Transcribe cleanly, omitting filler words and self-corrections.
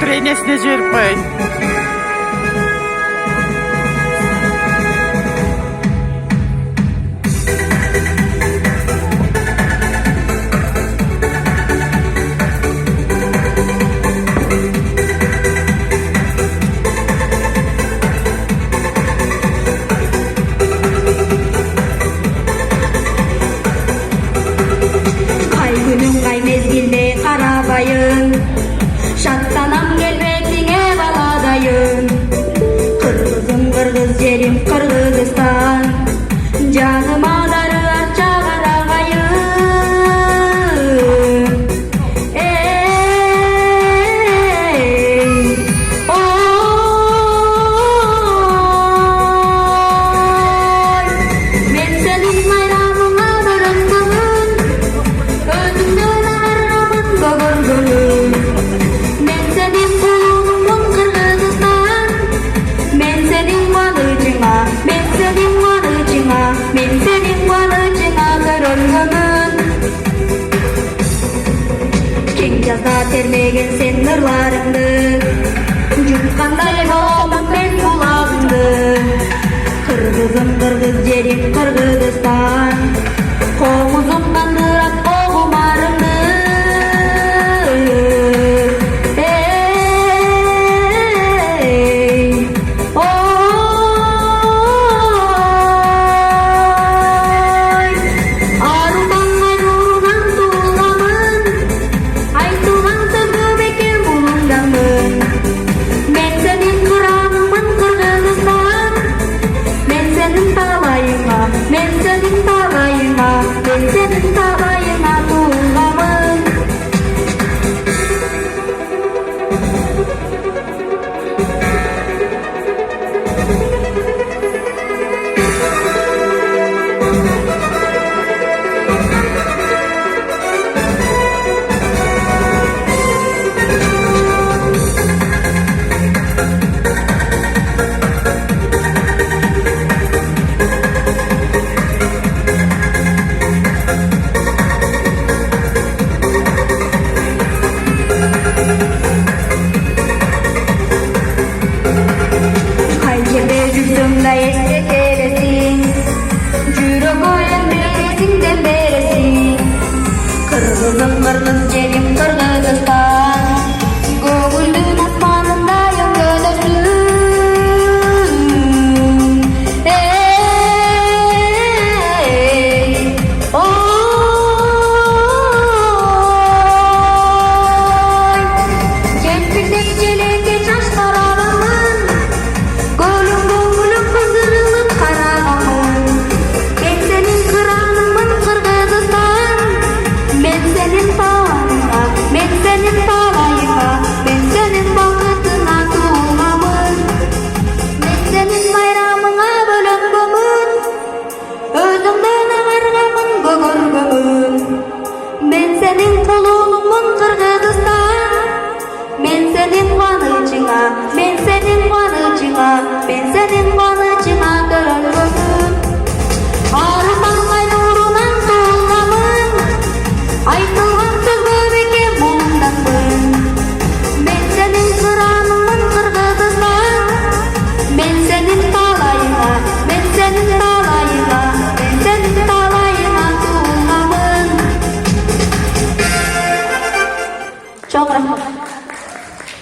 трактор енесіне жерпай. Şattanam gelbetine baladayım. Kırgızım kırgız yerim Kırgızistan. Canım adarı açağar ağayım. Oy, men senin bayramına bırıngımın. Özümden ağırramın gogurgulun. Men senin bulunumun Kırgızistan. Men senin balıcına, men senin balıcına, men senin balıcına kırılgımın. Keng жазда термеген sen nırlarыңды. Жұтқандай боламын мен құлағыңды. Кыргызым кыргыз жерим Кыргызстан. Қоңызым қандырат оғымарымды. Men senin balayına, men senin balayına tuğlamın. Esте keresin, жүрөгөйүн билесиңден бересиң. Кыргызым кыргыз жерим Кыргызстан. Көңүлдүн асманында өңгөлөсүң. Ой, жетпирдек желекке жаш тарагамын. Men senin kulunummun Kırgızistan. Men senin qanıcına, men senin qanıcına, men senin qanıcına kırılgımın. Arımanmay nurunan tuğlamın. Айтылған сөз көп екен мұңданмын. Men senin kıranımın Kırgızistan. Men senin talayına, men senin talayına, men senin talayına tuğlamın. Çok rahmat.